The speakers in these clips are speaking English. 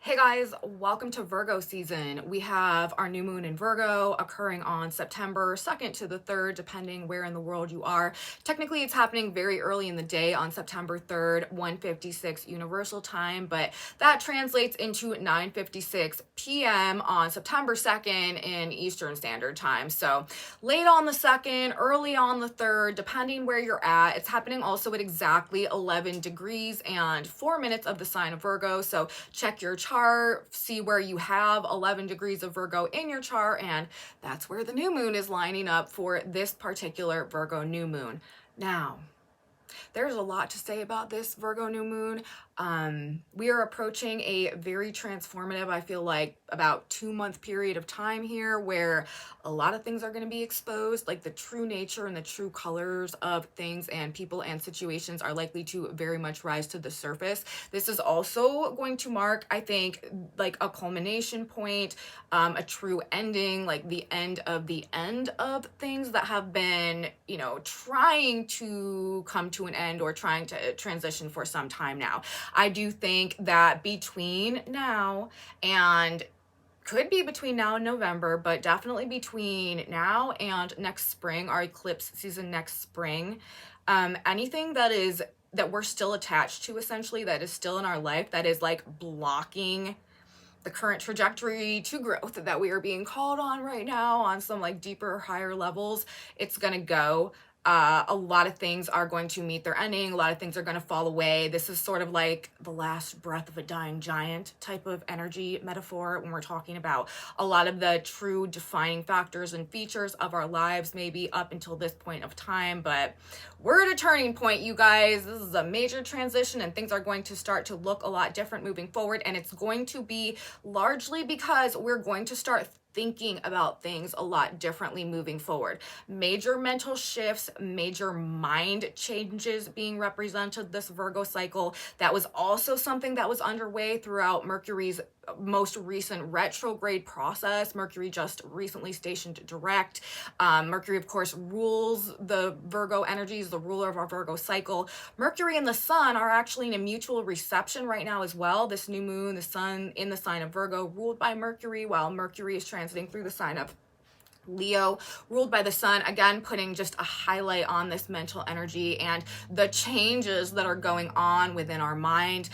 Hey guys, welcome to Virgo season. We have our new moon in Virgo occurring on September 2nd to the 3rd, depending where in the world you are. Technically, it's happening very early in the day on September 3rd, 1:56 Universal Time, but that translates into 9:56 p.m. on September 2nd in Eastern Standard Time. So late on the 2nd, early on the 3rd, depending where you're at. It's happening also at exactly 11 degrees and 4 minutes of the sign of Virgo. So check your chart, see where you have 11 degrees of Virgo in your chart, and that's where the new moon is lining up for this particular Virgo new moon. Now, there's a lot to say about this Virgo new moon. We are approaching a very transformative, I feel like, about 2-month period of time here where a lot of things are going to be exposed, like the true nature and the true colors of things and people and situations are likely to very much rise to the surface. This is also going to mark, I think, like a culmination point, a true ending, like the end of things that have been, trying to come to an end or trying to transition for some time now. I do think that between now and could be between now and November, but definitely between now and next spring, our eclipse season next spring, anything that we're still attached to, essentially, that is still in our life, that is like blocking the current trajectory to growth that we are being called on right now on some like deeper, higher levels, it's gonna go. A lot of things are going to meet their ending. A lot of things are going to fall away. This is sort of like the last breath of a dying giant type of energy metaphor when we're talking about a lot of the true defining factors and features of our lives, maybe up until this point of time. But we're at a turning point, you guys. This is a major transition and things are going to start to look a lot different moving forward. And it's going to be largely because we're going to start thinking about things a lot differently moving forward. Major mental shifts, major mind changes being represented this Virgo cycle. That was also something that was underway throughout Mercury's most recent retrograde process. Mercury just recently stationed direct. Mercury, of course, rules the Virgo energies, the ruler of our Virgo cycle. Mercury and the sun are actually in a mutual reception right now as well. This new moon, the sun in the sign of Virgo, ruled by Mercury, while Mercury is transiting through the sign of Leo, ruled by the sun, again putting just a highlight on this mental energy and the changes that are going on within our mind.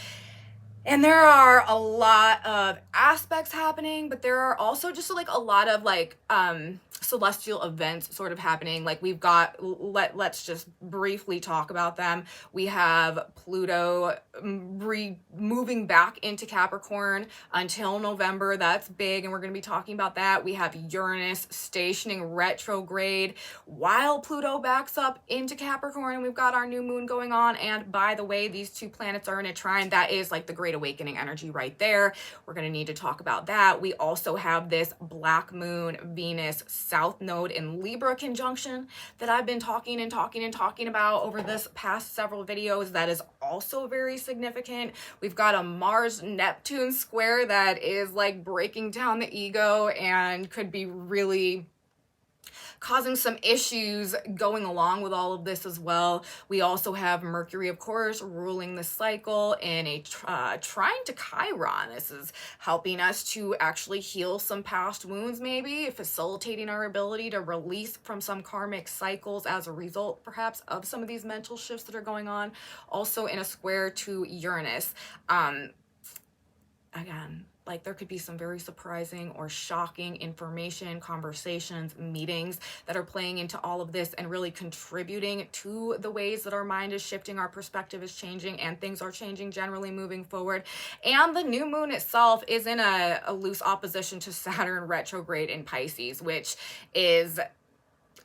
And there are a lot of aspects happening, but there are also just like a lot of like celestial events sort of happening. Like we've got, let's just briefly talk about them. We have Pluto moving back into Capricorn until November. That's big, and we're going to be talking about that. We have Uranus stationing retrograde while Pluto backs up into Capricorn, and we've got our new moon going on. And by the way, these two planets are in a trine. That is like the Great Awakening energy right there. We're going to need to talk about that. We also have this black moon Venus south node in Libra conjunction that I've been talking about over this past several videos. That is also very significant. We've got a Mars Neptune square that is like breaking down the ego and could be really causing some issues going along with all of this as well. We also have Mercury, of course, ruling the cycle in a trine to Chiron. This is helping us to actually heal some past wounds, maybe facilitating our ability to release from some karmic cycles as a result, perhaps, of some of these mental shifts that are going on. Also in a square to Uranus. Again, like there could be some very surprising or shocking information, conversations, meetings that are playing into all of this and really contributing to the ways that our mind is shifting, our perspective is changing, and things are changing generally moving forward. And the new moon itself is in a loose opposition to Saturn retrograde in Pisces, which is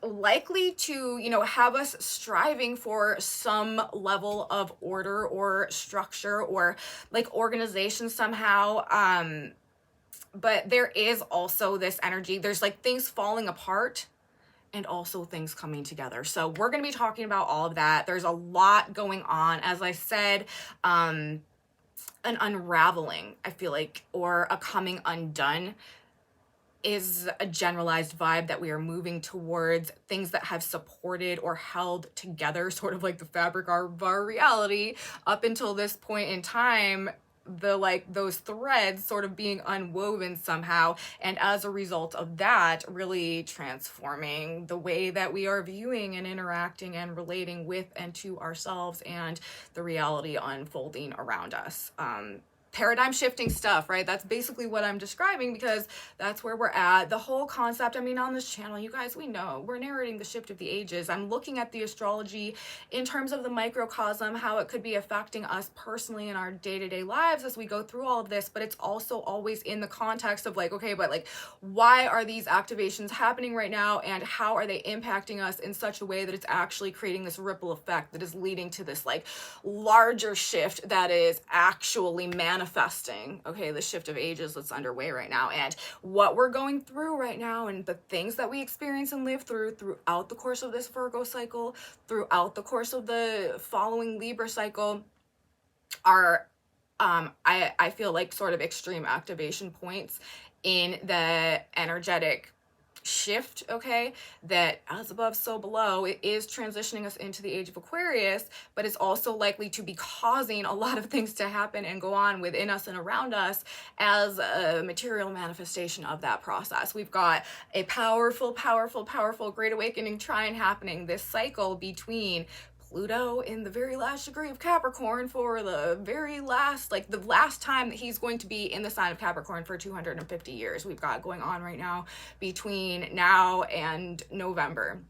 likely to, have us striving for some level of order or structure or like organization somehow. But there is also this energy. There's like things falling apart and also things coming together. So we're going to be talking about all of that. There's a lot going on. As I said, an unraveling, I feel like, or a coming undone is a generalized vibe that we are moving towards. Things that have supported or held together sort of like the fabric of our reality up until this point in time those threads sort of being unwoven somehow, and as a result of that, really transforming the way that we are viewing and interacting and relating with and to ourselves and the reality unfolding around us. Paradigm shifting stuff, right? That's basically what I'm describing, because that's where we're at. The whole concept, I mean, on this channel, you guys, we know we're narrating the shift of the ages. I'm looking at the astrology in terms of the microcosm, how it could be affecting us personally in our day-to-day lives as we go through all of this, but it's also always in the context of like, okay, but like, why are these activations happening right now, and how are they impacting us in such a way that it's actually creating this ripple effect that is leading to this like larger shift that is actually manifesting, okay, the shift of ages that's underway right now. And what we're going through right now, and the things that we experience and live through throughout the course of this Virgo cycle, throughout the course of the following Libra cycle, are I feel like sort of extreme activation points in the energetic shift, okay, that as above so below, it is transitioning us into the age of Aquarius, but it's also likely to be causing a lot of things to happen and go on within us and around us as a material manifestation of that process. We've got a powerful great awakening trine happening this cycle between Pluto in the very last degree of Capricorn for the very last, like the last time that he's going to be in the sign of Capricorn for 250 years. We've got going on right now between now and November.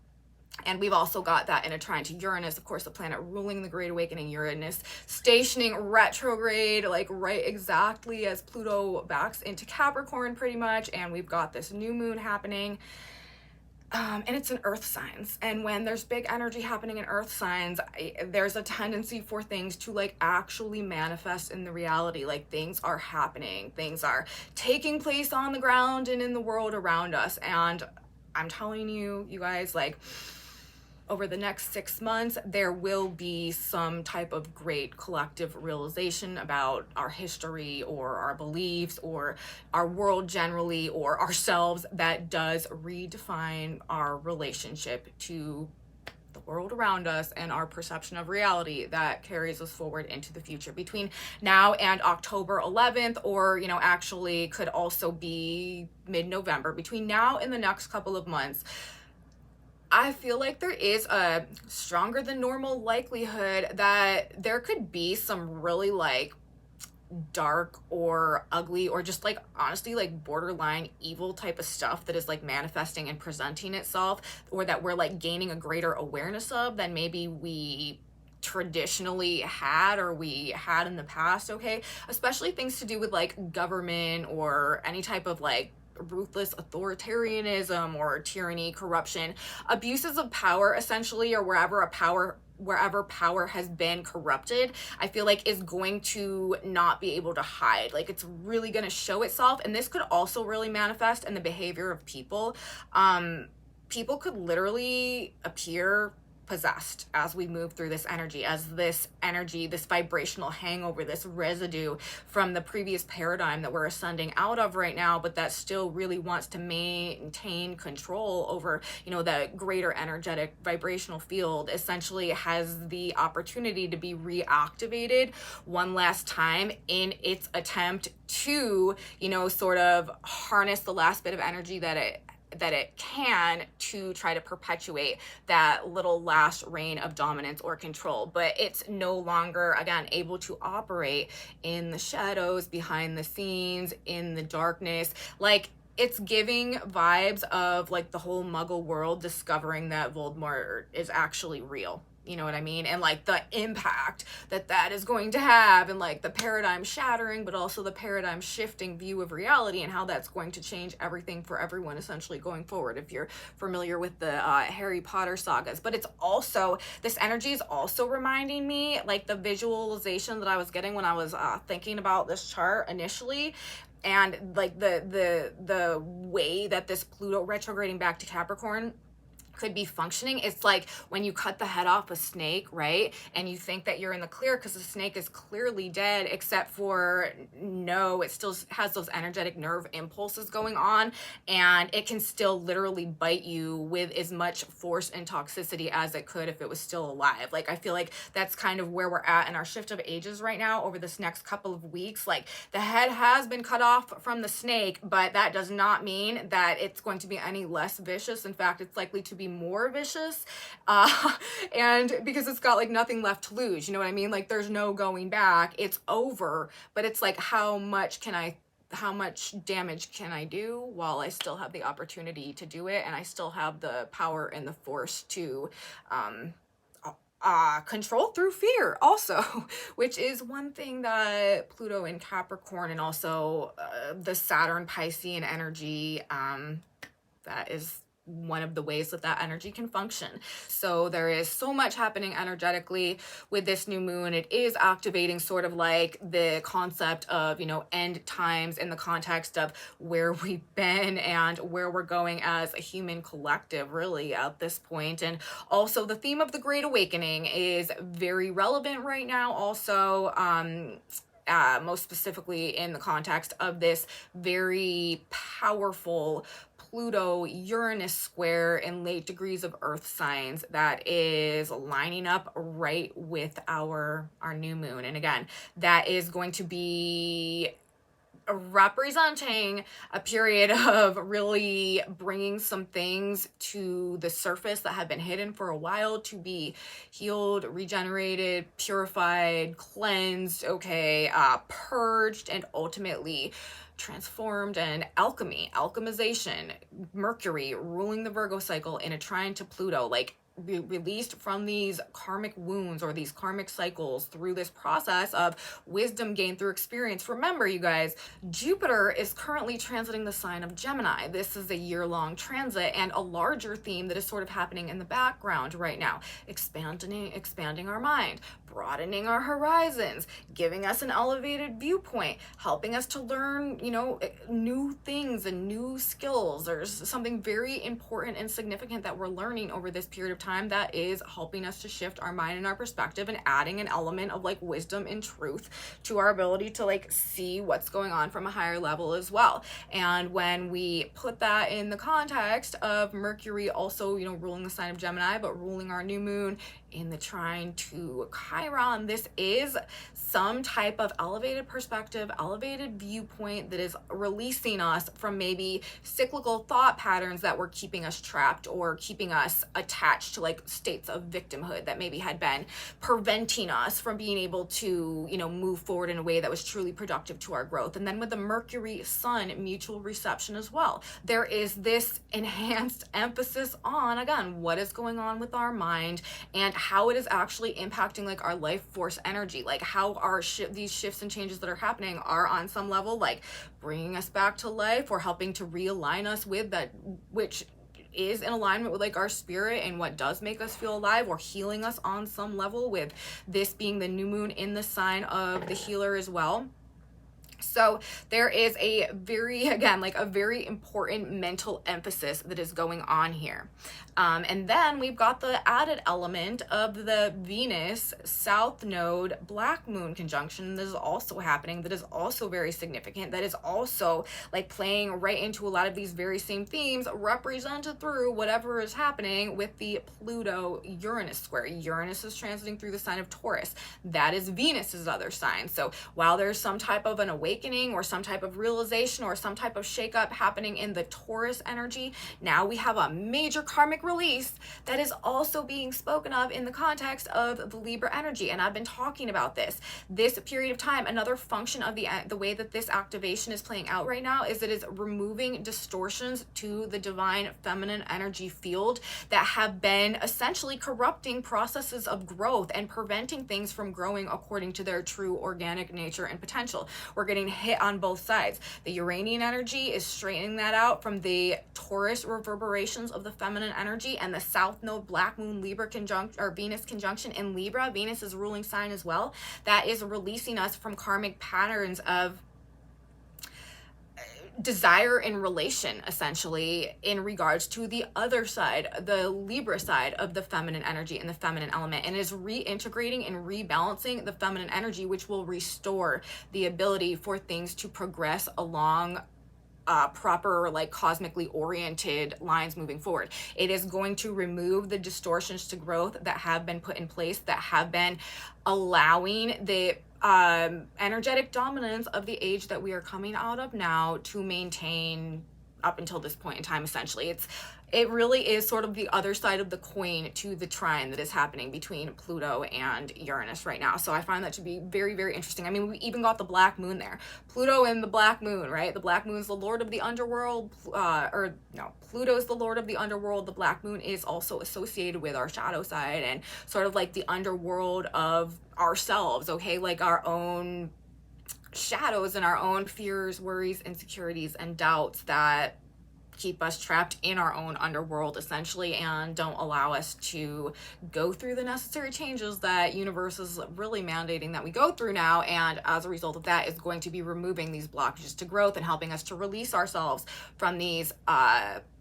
And we've also got that in a trine to Uranus, of course, the planet ruling the Great Awakening, Uranus stationing retrograde, like right exactly as Pluto backs into Capricorn pretty much. And we've got this new moon happening. And it's in earth signs, and when there's big energy happening in earth signs, there's a tendency for things to like actually manifest in the reality. Like things are happening, things are taking place on the ground and in the world around us. And I'm telling you, you guys, like over the next 6 months, there will be some type of great collective realization about our history or our beliefs or our world generally or ourselves that does redefine our relationship to the world around us and our perception of reality that carries us forward into the future between now and October 11th, or, you know, actually could also be mid-November. Between now and the next couple of months, I feel like there is a stronger than normal likelihood that there could be some really like dark or ugly or just like honestly like borderline evil type of stuff that is like manifesting and presenting itself, or that we're like gaining a greater awareness of than maybe we traditionally had or we had in the past, okay? Especially things to do with like government or any type of like ruthless authoritarianism or tyranny, corruption, abuses of power essentially, or wherever power has been corrupted, I feel like is going to not be able to hide. Like it's really going to show itself. And this could also really manifest in the behavior of people. People could literally appear possessed as we move through this energy, this vibrational hangover, this residue from the previous paradigm that we're ascending out of right now, but that still really wants to maintain control over, you know, the greater energetic vibrational field, essentially has the opportunity to be reactivated one last time in its attempt to, you know, sort of harness the last bit of energy that it can to try to perpetuate that little last reign of dominance or control. But it's no longer, again, able to operate in the shadows, behind the scenes, in the darkness. Like it's giving vibes of like the whole Muggle world discovering that Voldemort is actually real. You know what I mean? And like the impact that is going to have, and like the paradigm shattering, but also the paradigm shifting view of reality, and how that's going to change everything for everyone essentially going forward, if you're familiar with the Harry Potter sagas. But it's also, this energy is also reminding me, like the visualization that I was getting when I was thinking about this chart initially, and like the way that this Pluto retrograding back to Capricorn could be functioning. It's like when you cut the head off a snake, right? And you think that you're in the clear because the snake is clearly dead, except for no, it still has those energetic nerve impulses going on, and it can still literally bite you with as much force and toxicity as it could if it was still alive. Like, I feel like that's kind of where we're at in our shift of ages right now over this next couple of weeks. Like, the head has been cut off from the snake, but that does not mean that it's going to be any less vicious. In fact, it's likely to be more vicious, and because it's got like nothing left to lose, you know what I mean? Like, there's no going back, it's over. But it's like, how much damage can I do while I still have the opportunity to do it, and I still have the power and the force to control through fear also, which is one thing that Pluto in Capricorn, and also the Saturn Piscean energy, that is one of the ways that that energy can function. So there is so much happening energetically with this new moon. It is activating sort of like the concept of, you know, end times in the context of where we've been and where we're going as a human collective, really, at this point. And also the theme of the Great Awakening is very relevant right now also, most specifically in the context of this very powerful Pluto-Uranus square in late degrees of Earth signs that is lining up right with our new moon. And again, that is going to be representing a period of really bringing some things to the surface that have been hidden for a while, to be healed, regenerated, purified, cleansed, purged, and ultimately transformed. And alchemization, Mercury ruling the Virgo cycle in a trine to Pluto, like released from these karmic wounds or these karmic cycles through this process of wisdom gained through experience. Remember, you guys, Jupiter is currently transiting the sign of Gemini. This is a year-long transit, and a larger theme that is sort of happening in the background right now, expanding our mind, broadening our horizons, giving us an elevated viewpoint, helping us to learn, you know, new things and new skills. There's something very important and significant that we're learning over this period of time that is helping us to shift our mind and our perspective, and adding an element of like wisdom and truth to our ability to like see what's going on from a higher level as well. And when we put that in the context of Mercury also, you know, ruling the sign of Gemini, but ruling our new moon in the trine to Chiron, this is some type of elevated perspective, elevated viewpoint that is releasing us from maybe cyclical thought patterns that were keeping us trapped or keeping us attached to like states of victimhood that maybe had been preventing us from being able to, you know, move forward in a way that was truly productive to our growth. And then with the Mercury Sun mutual reception as well, there is this enhanced emphasis on, again, what is going on with our mind and how it is actually impacting like our life force energy, like how our these shifts and changes that are happening are on some level like bringing us back to life, or helping to realign us with that which is in alignment with like our spirit and what does make us feel alive, or healing us on some level, with this being the new moon in the sign of the healer as well. So there is a very, again, like a very important mental emphasis that is going on here. And then we've got the added element of the Venus South Node Black Moon conjunction that is also happening, that is also very significant, that is also like playing right into a lot of these very same themes represented through whatever is happening with the Pluto-Uranus square. Uranus is transiting through the sign of Taurus. That is Venus's other sign. So while there's some type of an awakening or some type of realization or some type of shakeup happening in the Taurus energy, now we have a major karmic release that is also being spoken of in the context of the Libra energy. And I've been talking about this period of time. Another function of the way that this activation is playing out right now is it is removing distortions to the divine feminine energy field that have been essentially corrupting processes of growth and preventing things from growing according to their true organic nature and potential. We're getting hit on both sides. The Uranian energy is straightening that out from the Taurus reverberations of the feminine energy, and the South Node Black Moon Libra conjunction, or Venus conjunction in Libra, Venus's ruling sign as well, that is releasing us from karmic patterns of desire in relation, essentially, in regards to the other side, the Libra side of the feminine energy and the feminine element, and is reintegrating and rebalancing the feminine energy, which will restore the ability for things to progress along proper, like, cosmically oriented lines moving forward. It is going to remove the distortions to growth that have been put in place, that have been allowing the energetic dominance of the age that we are coming out of now to maintain up until this point in time. Essentially, it really is sort of the other side of the coin to the trine that is happening between Pluto and Uranus right now. So I find that to be very, very interesting. I mean, we even got the black moon there. Pluto and the black moon, right? The black moon is the lord of the underworld, or no, Pluto is the lord of the underworld. The black moon is also associated with our shadow side and sort of like the underworld of ourselves, okay? Like our own shadows and our own fears, worries, insecurities, and doubts that keep us trapped in our own underworld, essentially, and don't allow us to go through the necessary changes that universe is really mandating that we go through now. And as a result of that, is going to be removing these blockages to growth and helping us to release ourselves from these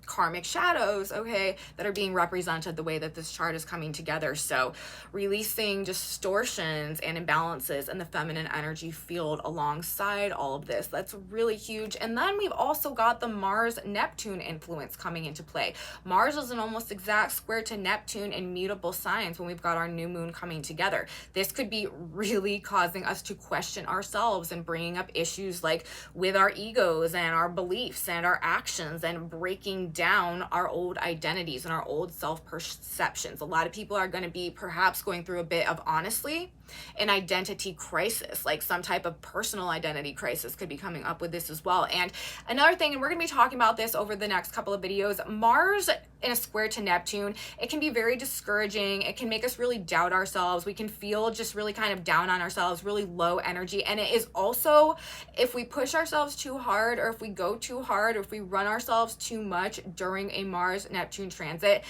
karmic shadows, okay, that are being represented the way that this chart is coming together. So releasing distortions and imbalances in the feminine energy field alongside all of this, that's really huge. And then we've also got the Mars Neptune influence coming into play. Mars is an almost exact square to Neptune in mutable signs when we've got our new moon coming together. This could be really causing us to question ourselves and bringing up issues like with our egos and our beliefs and our actions, and breaking down our old identities and our old self-perceptions. A lot of people are going to be perhaps going through a bit of, honestly, an identity crisis, like some type of personal identity crisis could be coming up with this as well. And another thing, and we're going to be talking about this over the next couple of videos, Mars in a square to Neptune, it can be very discouraging. It can make us really doubt ourselves. We can feel just really kind of down on ourselves, really low energy. And it is also, if we push ourselves too hard, or if we go too hard, or if we run ourselves too much during a Mars Neptune transit,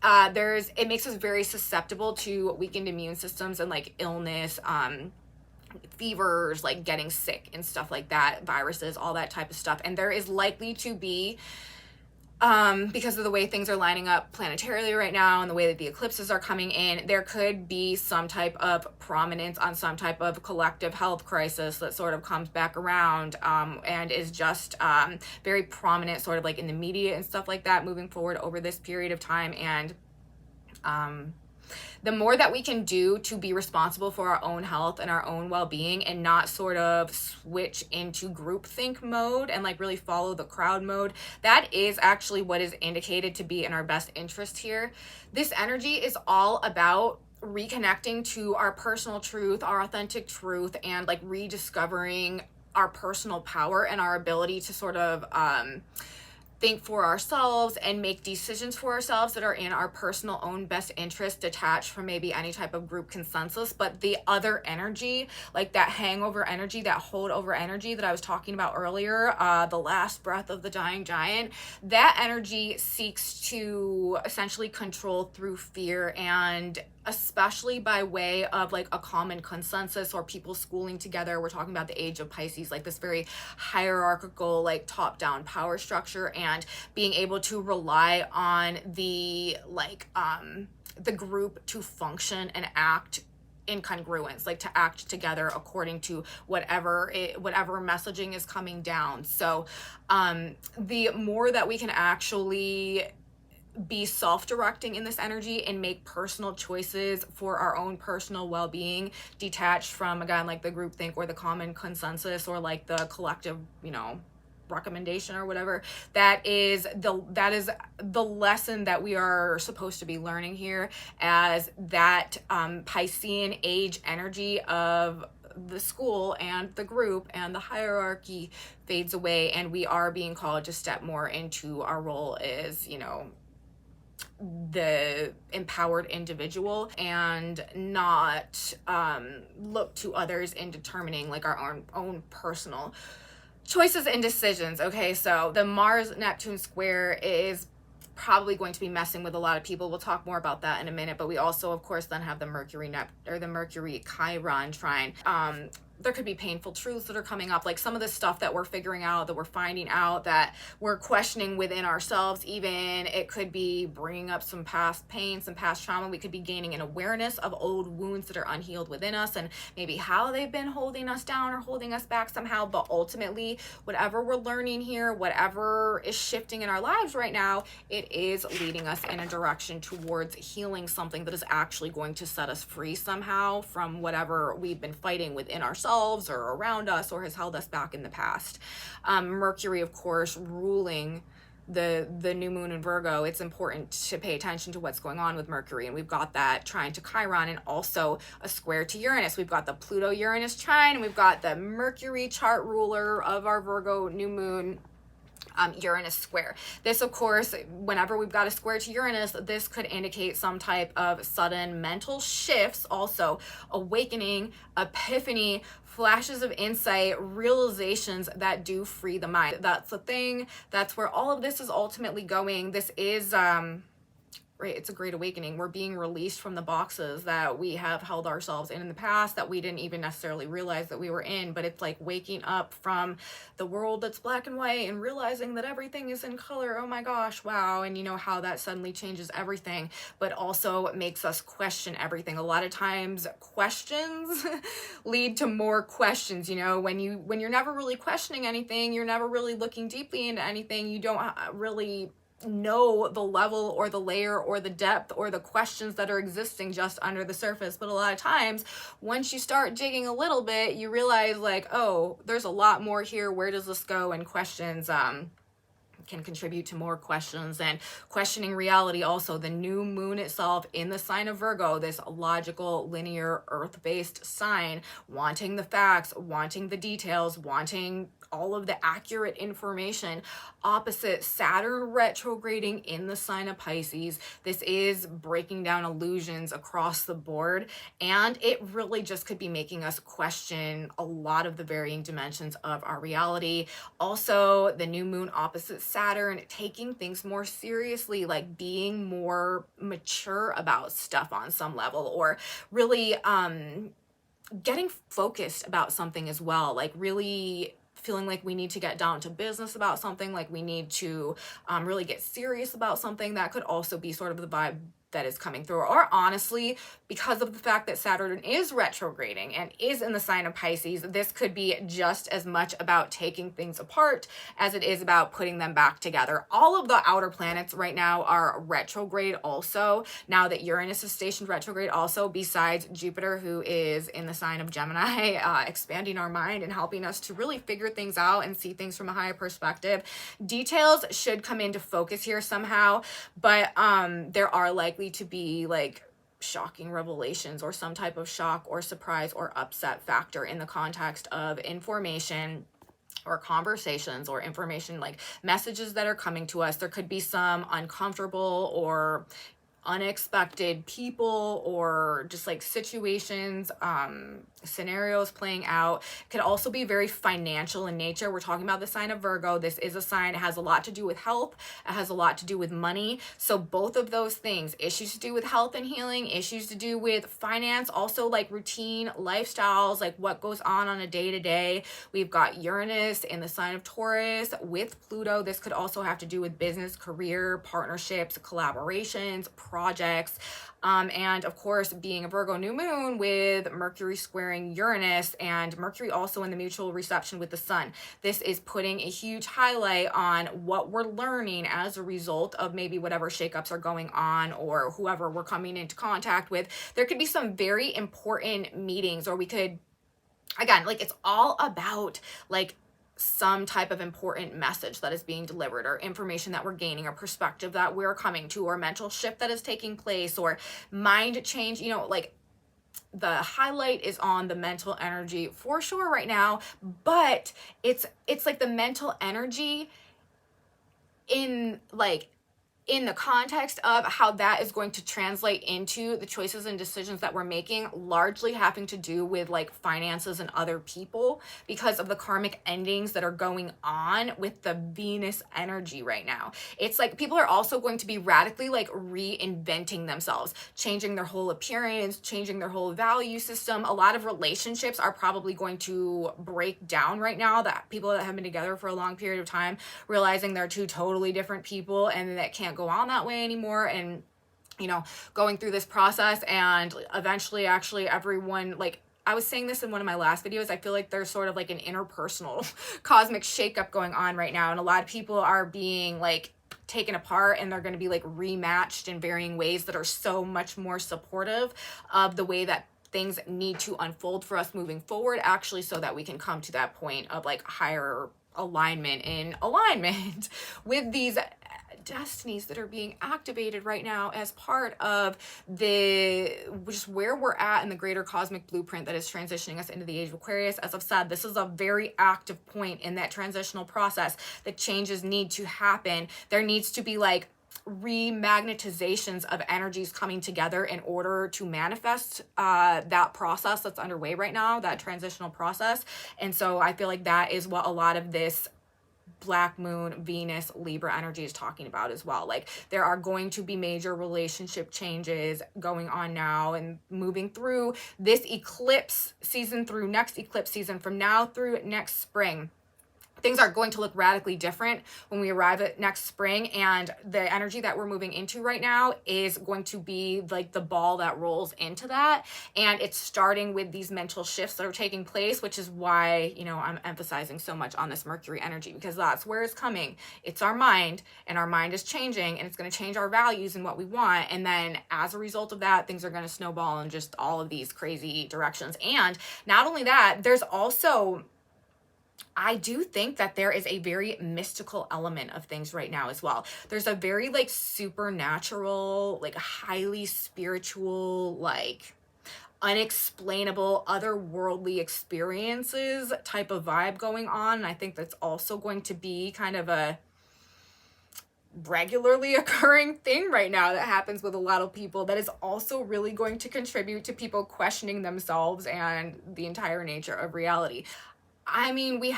it makes us very susceptible to weakened immune systems and like illness, fevers, like getting sick and stuff like that, viruses, all that type of stuff. And there is likely to be, because of the way things are lining up planetarily right now and the way that the eclipses are coming in, there could be some type of prominence on some type of collective health crisis that sort of comes back around, and is just very prominent sort of like in the media and stuff like that moving forward over this period of time. And the more that we can do to be responsible for our own health and our own well-being, and not sort of switch into groupthink mode and like really follow the crowd mode, that is actually what is indicated to be in our best interest here. This energy is all about reconnecting to our personal truth, our authentic truth, and like rediscovering our personal power and our ability to sort of think for ourselves and make decisions for ourselves that are in our personal own best interest, detached from maybe any type of group consensus. But the other energy, like that hangover energy, that holdover energy that I was talking about earlier, the last breath of the dying giant, that energy seeks to essentially control through fear, and especially by way of like a common consensus or people schooling together. We're talking about the age of Pisces, like this very hierarchical, like top-down power structure, and being able to rely on the group to function and act in congruence, like to act together according to whatever messaging is coming down. So the more that we can actually be self-directing in this energy and make personal choices for our own personal well-being, detached from, again, like the groupthink or the common consensus or like the collective, recommendation or whatever, that is the lesson that we are supposed to be learning here, as that Piscean age energy of the school and the group and the hierarchy fades away, and we are being called to step more into our role as, the empowered individual, and not look to others in determining like our own personal choices and decisions. Okay, so the Mars Neptune square is probably going to be messing with a lot of people. We'll talk more about that in a minute. But we also, of course, then have the Mercury Chiron trine. there could be painful truths that are coming up, like some of the stuff that we're figuring out, that we're finding out, that we're questioning within ourselves. Even it could be bringing up some past pain, some past trauma. We could be gaining an awareness of old wounds that are unhealed within us, and maybe how they've been holding us down or holding us back somehow. But ultimately, whatever we're learning here, whatever is shifting in our lives right now, it is leading us in a direction towards healing something that is actually going to set us free somehow from whatever we've been fighting within ourselves or around us, or has held us back in the past. Mercury, of course, ruling the new moon in Virgo. It's important to pay attention to what's going on with Mercury, and we've got that trine to Chiron, and also a square to Uranus. We've got the Pluto Uranus trine, and we've got the Mercury chart ruler of our Virgo new moon, Uranus square. This, of course, whenever we've got a square to Uranus, this could indicate some type of sudden mental shifts, also awakening, epiphany, flashes of insight, realizations that do free the mind. That's the thing. That's where all of this is ultimately going. This is right, it's a great awakening. We're being released from the boxes that we have held ourselves in the past, that we didn't even necessarily realize that we were in. But it's like waking up from the world that's black and white and realizing that everything is in color. Oh my gosh, wow. And you know how that suddenly changes everything, but also makes us question everything. A lot of times questions lead to more questions. You know, when you're never really questioning anything, you're never really looking deeply into anything, you don't really know the level or the layer or the depth or the questions that are existing just under the surface. But a lot of times, once you start digging a little bit, you realize like, oh, there's a lot more here. Where does this go? And questions can contribute to more questions, and questioning reality. Also, the new moon itself in the sign of Virgo, this logical, linear, earth-based sign, wanting the facts, wanting the details, wanting all of the accurate information, opposite Saturn retrograding in the sign of Pisces. This is breaking down illusions across the board, and it really just could be making us question a lot of the varying dimensions of our reality. Also, the new moon opposite Saturn, taking things more seriously, like being more mature about stuff on some level, or really getting focused about something as well, like really feeling like we need to get down to business about something, like we need to really get serious about something. That could also be sort of the vibe that is coming through. Or honestly, because of the fact that Saturn is retrograding and is in the sign of Pisces, this could be just as much about taking things apart as it is about putting them back together. All of the outer planets right now are retrograde also, now that Uranus is stationed retrograde also, besides Jupiter, who is in the sign of Gemini, expanding our mind and helping us to really figure things out and see things from a higher perspective. Details should come into focus here somehow, but there are likely to be like shocking revelations or some type of shock or surprise or upset factor in the context of information or conversations or information, like messages that are coming to us. There could be some uncomfortable or unexpected people or just like situations, scenarios playing out. It could also be very financial in nature. We're talking about the sign of Virgo. This is a sign, it has a lot to do with health. It has a lot to do with money. So both of those things, issues to do with health and healing, issues to do with finance, also like routine lifestyles, like what goes on a day-to-day. We've got Uranus in the sign of Taurus with Pluto. This could also have to do with business, career, partnerships, collaborations, projects, and of course being a Virgo new moon with Mercury squaring Uranus, and Mercury also in the mutual reception with the sun. This is putting a huge highlight on what we're learning as a result of maybe whatever shakeups are going on or whoever we're coming into contact with. There could be some very important meetings, or we could, again, like it's all about like some type of important message that is being delivered, or information that we're gaining, or perspective that we're coming to, or mental shift that is taking place, or mind change. You know, like the highlight is on the mental energy for sure right now, but it's like the mental energy in like in the context of how that is going to translate into the choices and decisions that we're making, largely having to do with like finances and other people because of the karmic endings that are going on with the Venus energy right now. It's like people are also going to be radically like reinventing themselves, changing their whole appearance, changing their whole value system. A lot of relationships are probably going to break down right now, that people that have been together for a long period of time realizing they're two totally different people and that can't go on that way anymore, and you know, going through this process, and eventually actually everyone, like I was saying this in one of my last videos, I feel like there's sort of like an interpersonal cosmic shakeup going on right now, and a lot of people are being like taken apart, and they're going to be like rematched in varying ways that are so much more supportive of the way that things need to unfold for us moving forward, actually, so that we can come to that point of like higher alignment with these destinies that are being activated right now as part of the just where we're at in the greater cosmic blueprint that is transitioning us into the age of Aquarius. As I've said, this is a very active point in that transitional process. The changes need to happen. There needs to be like remagnetizations of energies coming together in order to manifest that process that's underway right now, that transitional process. And so I feel like that is what a lot of this Black Moon, Venus, Libra energy is talking about as well. Like there are going to be major relationship changes going on now and moving through this eclipse season through next eclipse season, from now through next spring. Things are going to look radically different when we arrive at next spring, and the energy that we're moving into right now is going to be like the ball that rolls into that, and it's starting with these mental shifts that are taking place, which is why, you know, I'm emphasizing so much on this Mercury energy, because that's where it's coming. It's our mind, and our mind is changing, and it's going to change our values and what we want, and then as a result of that, things are going to snowball in just all of these crazy directions. And not only that, there's also, I do think that there is a very mystical element of things right now as well. There's a very like supernatural, like highly spiritual, like unexplainable, otherworldly experiences type of vibe going on. And I think that's also going to be kind of a regularly occurring thing right now that happens with a lot of people, that is also really going to contribute to people questioning themselves and the entire nature of reality. I mean, we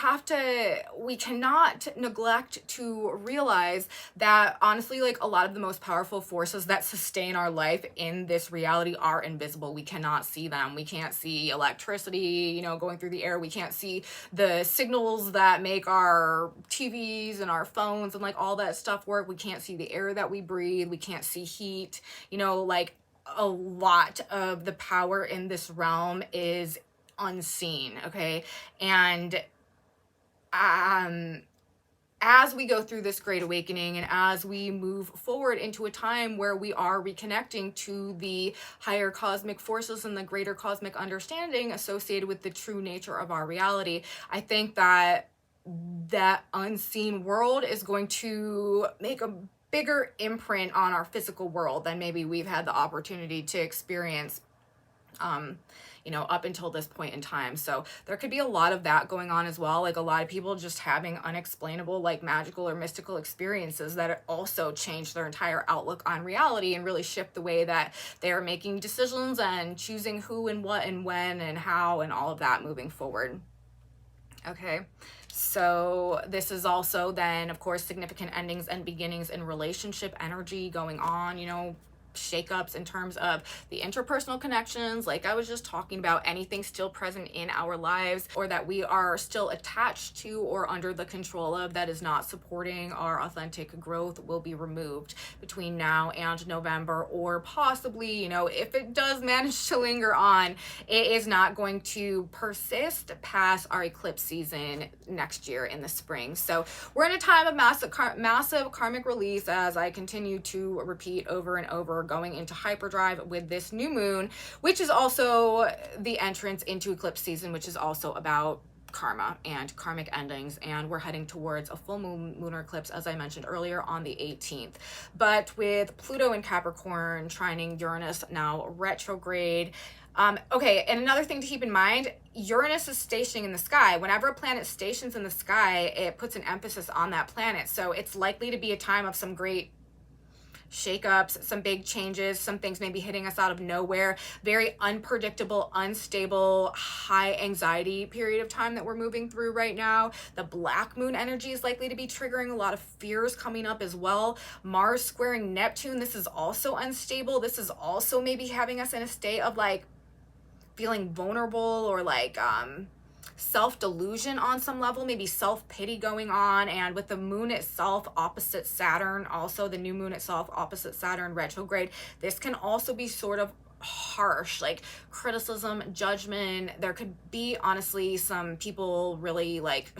cannot neglect to realize that honestly, like a lot of the most powerful forces that sustain our life in this reality are invisible. We cannot see them. We can't see electricity, you know, going through the air. We can't see the signals that make our TVs and our phones and like all that stuff work. We can't see the air that we breathe. We can't see heat. You know, like a lot of the power in this realm is unseen, okay? And as we go through this great awakening, and as we move forward into a time where we are reconnecting to the higher cosmic forces and the greater cosmic understanding associated with the true nature of our reality, I think that that unseen world is going to make a bigger imprint on our physical world than maybe we've had the opportunity to experience you know, up until this point in time. So there could be a lot of that going on as well. Like a lot of people just having unexplainable, like magical or mystical experiences that also change their entire outlook on reality and really shift the way that they're making decisions and choosing who and what and when and how and all of that moving forward. Okay. So this is also then, of course, significant endings and beginnings in relationship energy going on, you know, shakeups in terms of the interpersonal connections, like I was just talking about, anything still present in our lives or that we are still attached to or under the control of that is not supporting our authentic growth will be removed between now and November, or possibly, you know, if it does manage to linger on, it is not going to persist past our eclipse season next year in the spring. So we're in a time of massive karmic release, as I continue to repeat over and over, going into hyperdrive with this new moon, which is also the entrance into eclipse season, which is also about karma and karmic endings, and we're heading towards a full moon lunar eclipse, as I mentioned earlier, on the 18th. But with Pluto in Capricorn trining Uranus now retrograde. Okay, and another thing to keep in mind, Uranus is stationing in the sky. Whenever a planet stations in the sky, it puts an emphasis on that planet. So it's likely to be a time of some great shakeups, some big changes, some things maybe hitting us out of nowhere. Very unpredictable, unstable, high anxiety period of time that we're moving through right now. The black moon energy is likely to be triggering a lot of fears coming up as well. Mars squaring Neptune, this is also unstable. This is also maybe having us in a state of like feeling vulnerable or like self-delusion on some level, maybe self-pity going on. And with the moon itself opposite Saturn, also the new moon itself opposite Saturn retrograde, this can also be sort of harsh, like criticism, judgment. There could be honestly some people really like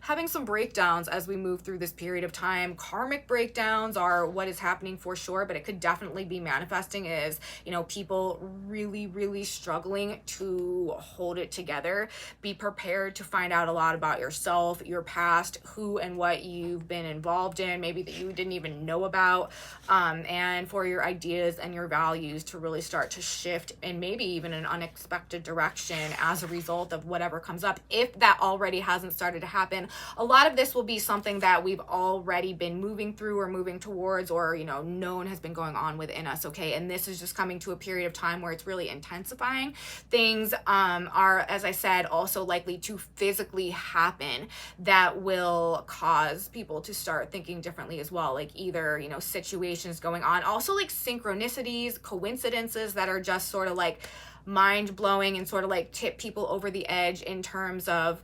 having some breakdowns as we move through this period of time. Karmic breakdowns are what is happening for sure, but it could definitely be manifesting as, you know, people really struggling to hold it together. Be prepared to find out a lot about yourself, your past, who and what you've been involved in, maybe that you didn't even know about, and for your ideas and your values to really start to shift in maybe even an unexpected direction as a result of whatever comes up, if that already hasn't started to happen. A lot of this will be something that we've already been moving through or moving towards, or, you know, known has been going on within us, okay? And this is just coming to a period of time where it's really intensifying. Things are, as I said, also likely to physically happen that will cause people to start thinking differently as well, like either, you know, situations going on, also like synchronicities, coincidences that are just sort of like mind-blowing and sort of like tip people over the edge in terms of,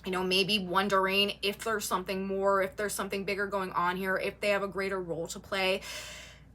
you know, maybe wondering if there's something more, if there's something bigger going on here, if they have a greater role to play.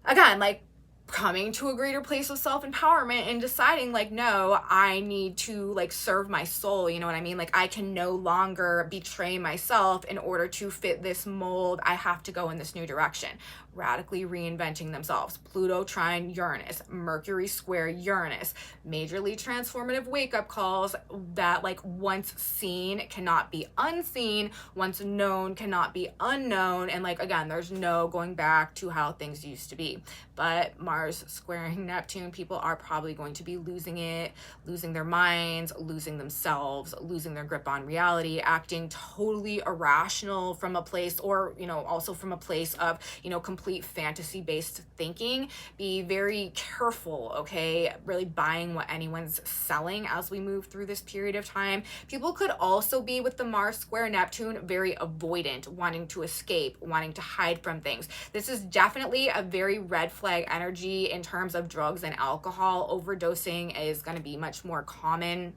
Again, like coming to a greater place of self-empowerment and deciding like, no, I need to like serve my soul, you know what I mean? Like I can no longer betray myself in order to fit this mold. I have to go in this new direction. Radically reinventing themselves. Pluto trine Uranus, Mercury square Uranus, majorly transformative wake-up calls that like once seen cannot be unseen, once known cannot be unknown, and like again, there's no going back to how things used to be. But Mars squaring Neptune, people are probably going to be losing it, losing their minds, losing themselves, losing their grip on reality, acting totally irrational from a place, or, you know, also from a place of, you know, complete fantasy-based thinking. Be very careful, okay? Really buying what anyone's selling as we move through this period of time. People could also be, with the Mars square Neptune, very avoidant, wanting to escape, wanting to hide from things. This is definitely a very red flag energy in terms of drugs and alcohol. Overdosing is going to be much more common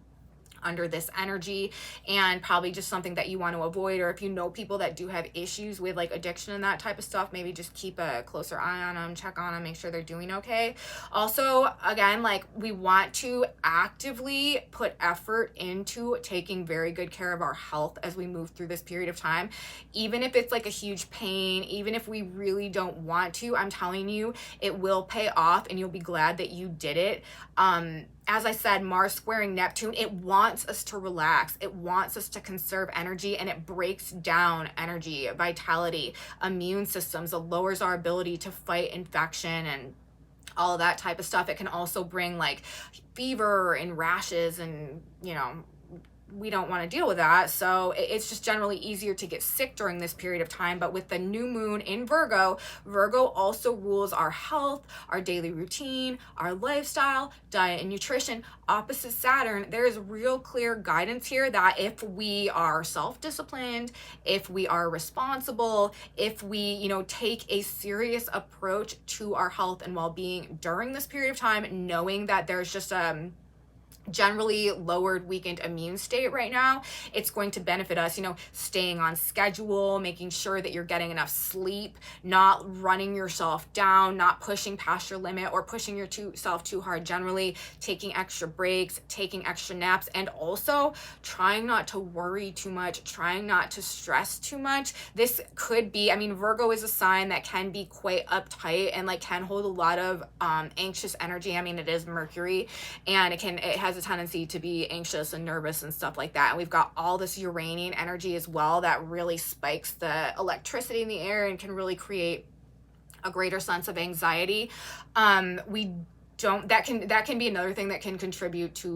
under this energy, and probably just something that you want to avoid. Or if you know people that do have issues with like addiction and that type of stuff, maybe just keep a closer eye on them, check on them, make sure they're doing okay. Also, again, like we want to actively put effort into taking very good care of our health as we move through this period of time. Even if it's like a huge pain, even if we really don't want to, I'm telling you, it will pay off and you'll be glad that you did it. As I said, Mars squaring Neptune, it wants us to relax. It wants us to conserve energy, and it breaks down energy, vitality, immune systems. It lowers our ability to fight infection and all of that type of stuff. It can also bring like fever and rashes, and, you know, we don't want to deal with that. So it's just generally easier to get sick during this period of time. But with the new moon in Virgo, Virgo also rules our health, our daily routine, our lifestyle, diet and nutrition. Opposite Saturn, there is real clear guidance here that if we are self-disciplined, if we are responsible, if we, you know, take a serious approach to our health and well-being during this period of time, knowing that there's just generally lowered, weakened immune state right now, it's going to benefit us, you know, staying on schedule, making sure that you're getting enough sleep, not running yourself down, not pushing past your limit or pushing yourself too hard, generally taking extra breaks, taking extra naps, and also trying not to worry too much, trying not to stress too much. This could be, I mean, Virgo is a sign that can be quite uptight and like can hold a lot of anxious energy. I mean, it is Mercury, and it has a tendency to be anxious and nervous and stuff like that. And we've got all this Uranian energy as well that really spikes the electricity in the air and can really create a greater sense of anxiety. We that can be another thing that can contribute to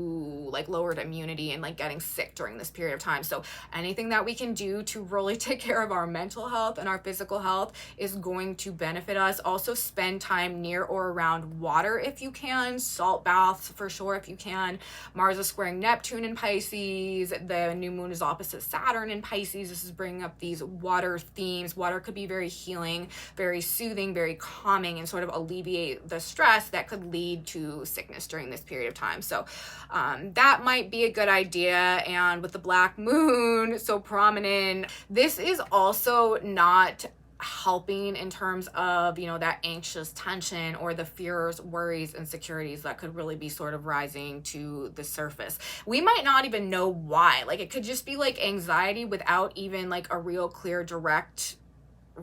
like lowered immunity and like getting sick during this period of time. So anything that we can do to really take care of our mental health and our physical health is going to benefit us. Also, spend time near or around water if you can. Salt baths for sure if you can. Mars is squaring Neptune in Pisces. The new moon is opposite Saturn in Pisces. This is bringing up these water themes. Water could be very healing, very soothing, very calming, and sort of alleviate the stress that could lead to sickness during this period of time. So that might be a good idea. And with the black moon so prominent, this is also not helping in terms of, you know, that anxious tension or the fears, worries, insecurities that could really be sort of rising to the surface. We might not even know why. Like, it could just be like anxiety without even like a real clear direct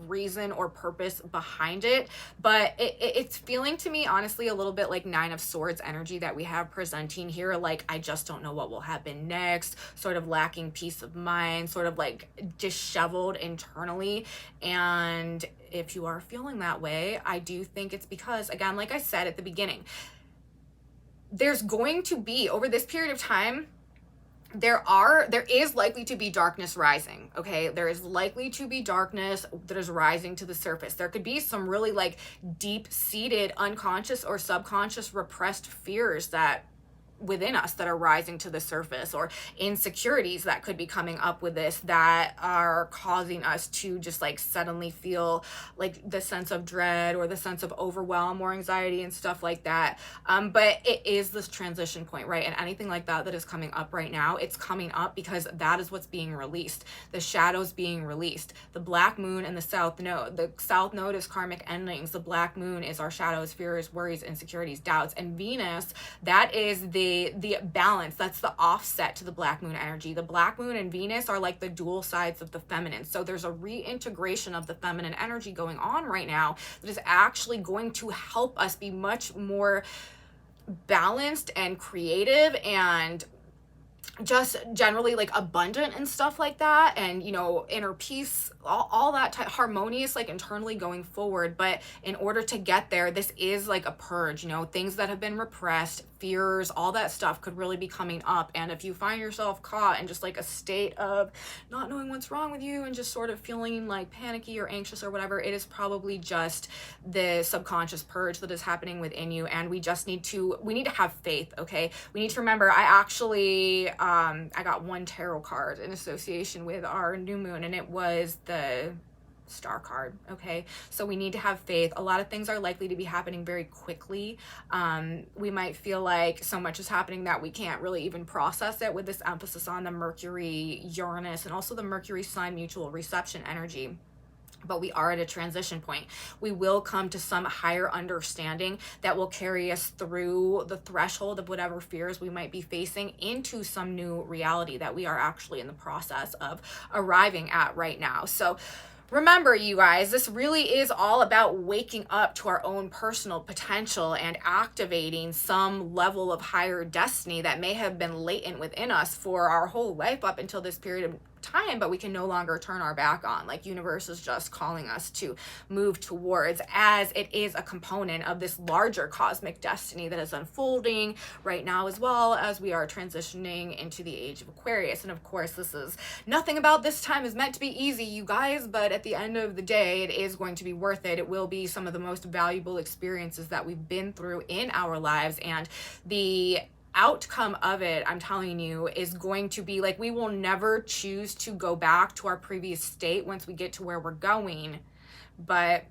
reason or purpose behind it, but it's feeling to me honestly a little bit like Nine of Swords energy that we have presenting here. Like, I just don't know what will happen next, sort of lacking peace of mind, sort of like disheveled internally. And if you are feeling that way, I do think it's because, again, like I said at the beginning, there's going to be, over this period of time, there is likely to be darkness rising. Okay, there is likely to be darkness that is rising to the surface. There could be some really like deep-seated unconscious or subconscious repressed fears that within us that are rising to the surface, or insecurities that could be coming up with this that are causing us to just like suddenly feel like the sense of dread or the sense of overwhelm or anxiety and stuff like that. But it is this transition point, right? And anything like that that is coming up right now, it's coming up because that is what's being released. The shadows being released. The black moon and the south node. The south node is karmic endings. The black moon is our shadows, fears, worries, insecurities, doubts. And Venus, that is the balance. That's the offset to the black moon energy. The black moon and Venus are like the dual sides of the feminine. So there's a reintegration of the feminine energy going on right now that is actually going to help us be much more balanced and creative and just generally like abundant and stuff like that, and, you know, inner peace, all that harmonious, like internally going forward. But in order to get there, this is like a purge, you know, things that have been repressed, fears, all that stuff could really be coming up. And if you find yourself caught in just like a state of not knowing what's wrong with you and just sort of feeling like panicky or anxious or whatever, it is probably just the subconscious purge that is happening within you. And we need to have faith. Okay, we need to remember, I actually I got one tarot card in association with our new moon, and it was the Star card. Okay, so we need to have faith. A lot of things are likely to be happening very quickly. We might feel like so much is happening that we can't really even process it, with this emphasis on the Mercury, Uranus, and also the Mercury Sun mutual reception energy. But we are at a transition point. We will come to some higher understanding that will carry us through the threshold of whatever fears we might be facing into some new reality that we are actually in the process of arriving at right now. So remember, you guys, this really is all about waking up to our own personal potential and activating some level of higher destiny that may have been latent within us for our whole life up until this period of time, but we can no longer turn our back on. Like, universe is just calling us to move towards, as it is a component of this larger cosmic destiny that is unfolding right now, as well as we are transitioning into the age of Aquarius. And of course, nothing about this time is meant to be easy, you guys, but at the end of the day, it is going to be worth it. It will be some of the most valuable experiences that we've been through in our lives, and the outcome of it, I'm telling you, is going to be like, we will never choose to go back to our previous state once we get to where we're going, but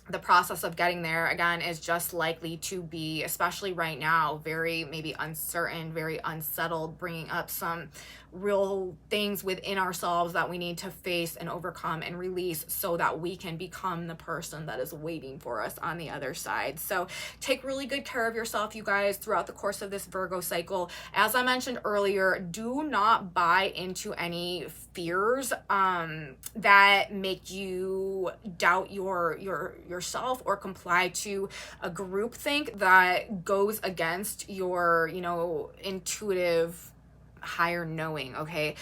the process of getting there, again, is just likely to be, especially right now, very maybe uncertain, very unsettled, bringing up some real things within ourselves that we need to face and overcome and release so that we can become the person that is waiting for us on the other side. So take really good care of yourself, you guys, throughout the course of this Virgo cycle. As I mentioned earlier, do not buy into any fears that make you doubt yourself or comply to a groupthink that goes against your, intuitive higher knowing, okay?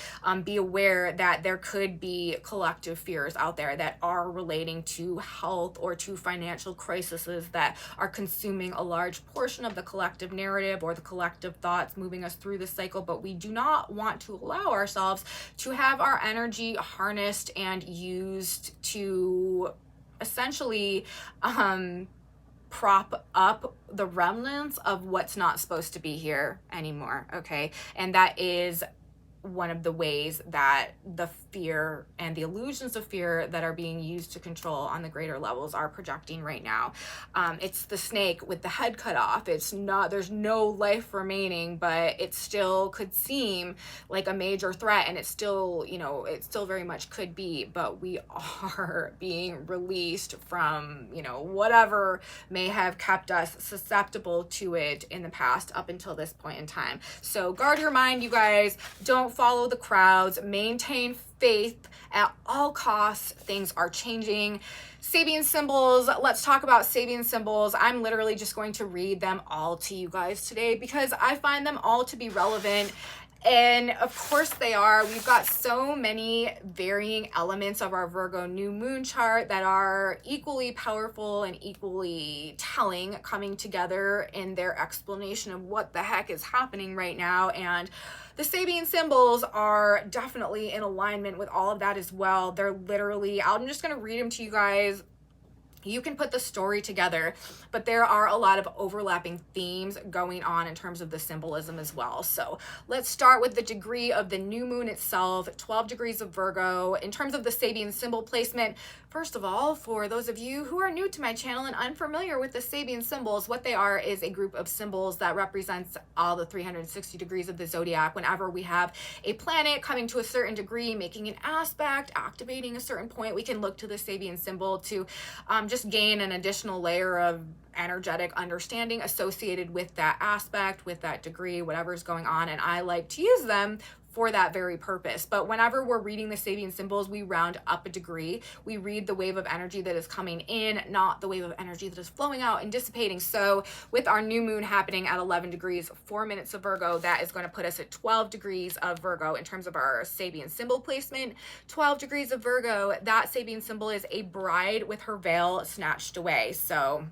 Be aware that there could be collective fears out there that are relating to health or to financial crises that are consuming a large portion of the collective narrative or the collective thoughts moving us through this cycle. But we do not want to allow ourselves to have our energy harnessed and used to essentially prop up the remnants of what's not supposed to be here anymore, okay? And that is one of the ways that the fear and the illusions of fear that are being used to control on the greater levels are projecting right now. It's the snake with the head cut off. It's not, there's no life remaining, but it still could seem like a major threat, and it still, you know, it still very much could be, but we are being released from, you know, whatever may have kept us susceptible to it in the past up until this point in time. So guard your mind, you guys. Don't follow the crowds. Maintain faith at all costs. Things are changing. Sabian symbols. Let's talk about Sabian symbols. I'm literally just going to read them all to you guys today because I find them all to be relevant. And of course they are. We've got so many varying elements of our Virgo new moon chart that are equally powerful and equally telling coming together in their explanation of what the heck is happening right now. And the Sabian symbols are definitely in alignment with all of that as well. They're literally, I'm just going to read them to you guys. You can put the story together, but there are a lot of overlapping themes going on in terms of the symbolism as well. So let's start with the degree of the new moon itself, 12 degrees of Virgo. In terms of the Sabian symbol placement, first of all, for those of you who are new to my channel and unfamiliar with the Sabian symbols, what they are is a group of symbols that represents all the 360 degrees of the zodiac. Whenever we have a planet coming to a certain degree, making an aspect, activating a certain point, we can look to the Sabian symbol to just gain an additional layer of energetic understanding associated with that aspect, with that degree, whatever's going on. And I like to use them for that very purpose. But whenever we're reading the Sabian symbols, we round up a degree. We read the wave of energy that is coming in, not the wave of energy that is flowing out and dissipating. So with our new moon happening at 11 degrees, 4 minutes of Virgo, that is going to put us at 12 degrees of Virgo in terms of our Sabian symbol placement. 12 degrees of Virgo, that Sabian symbol is a bride with her veil snatched away. So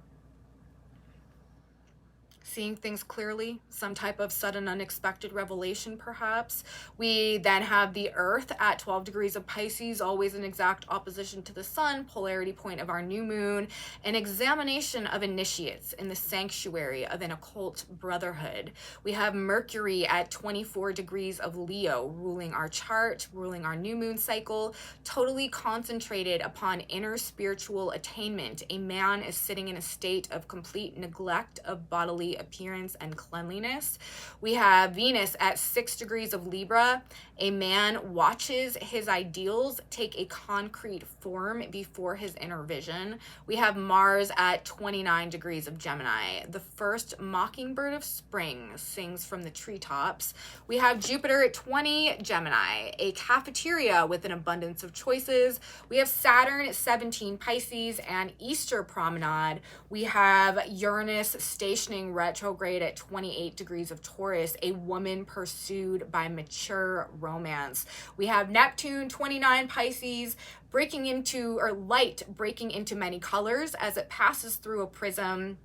seeing things clearly, some type of sudden unexpected revelation perhaps. We then have the Earth at 12 degrees of Pisces, always in exact opposition to the Sun, polarity point of our new moon, an examination of initiates in the sanctuary of an occult brotherhood. We have Mercury at 24 degrees of Leo, ruling our chart, ruling our new moon cycle, totally concentrated upon inner spiritual attainment. A man is sitting in a state of complete neglect of bodily appearance and cleanliness. We have Venus at 6 degrees of Libra. A man watches his ideals take a concrete form before his inner vision. We have Mars at 29 degrees of Gemini. The first mockingbird of spring sings from the treetops. We have Jupiter at 20 Gemini, a cafeteria with an abundance of choices. We have Saturn at 17 Pisces and Easter promenade. We have Uranus stationing retrograde at 28 degrees of Taurus, a woman pursued by mature romance. We have Neptune 29 Pisces, breaking into, or light breaking into many colors as it passes through a prism.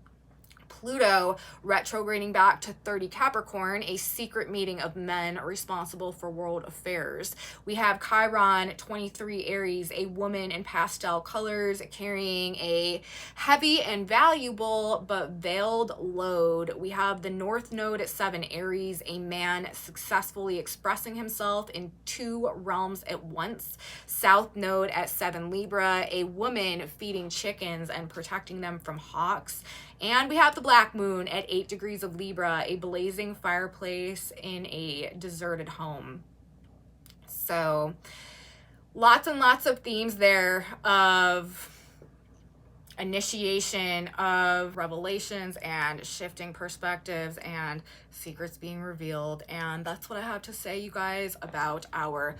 Pluto retrograding back to 30 Capricorn, a secret meeting of men responsible for world affairs. We have Chiron 23 Aries, a woman in pastel colors carrying a heavy and valuable but veiled load. We have the North Node at 7 Aries, a man successfully expressing himself in 2 realms at once. South Node at 7 Libra, a woman feeding chickens and protecting them from hawks. And we have the Black Moon at 8 degrees of Libra, a blazing fireplace in a deserted home. So lots and lots of themes there of initiation, of revelations and shifting perspectives and secrets being revealed. And that's what I have to say, you guys, about our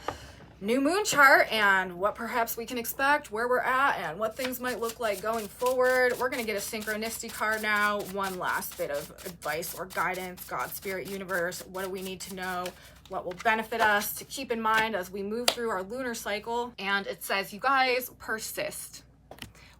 new moon chart and what perhaps we can expect, where we're at, and what things might look like going forward. We're going to get a synchronicity card now. One last bit of advice or guidance. God, Spirit, Universe, what do we need to know? What will benefit us to keep in mind as we move through our lunar cycle? And it says, you guys, persist.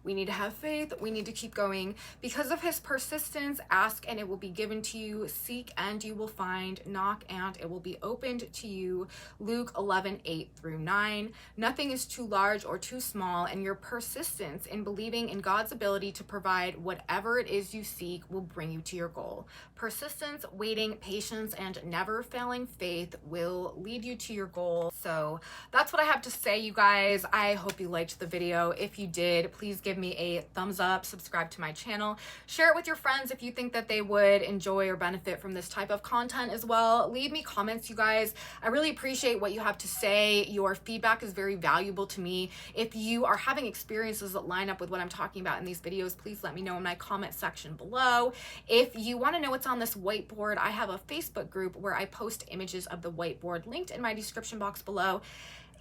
We need to have faith. We need to keep going. Because of his persistence, ask and it will be given to you. Seek and you will find. Knock and it will be opened to you. Luke 11:8-9. Nothing is too large or too small, and your persistence in believing in God's ability to provide whatever it is you seek will bring you to your goal. Persistence, waiting, patience, and never failing faith will lead you to your goal. So that's what I have to say, you guys. I hope you liked the video. If you did, please give me a thumbs up, subscribe to my channel, share it with your friends if you think that they would enjoy or benefit from this type of content as well. Leave me comments, you guys. I really appreciate what you have to say. Your feedback is very valuable to me. If you are having experiences that line up with what I'm talking about in these videos, please let me know in my comment section below. If you want to know what's on this whiteboard, I have a Facebook group where I post images of the whiteboard linked in my description box below.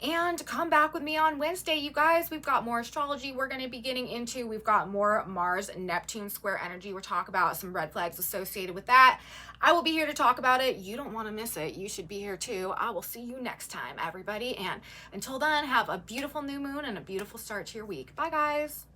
And come back with me on Wednesday, you guys. We've got more astrology we're going to be getting into. We've got more Mars and Neptune square energy. We're talking about some red flags associated with that. I will be here to talk about it. You don't want to miss it. You should be here too. I will see you next time, everybody. And until then, have a beautiful new moon and a beautiful start to your week. Bye, guys.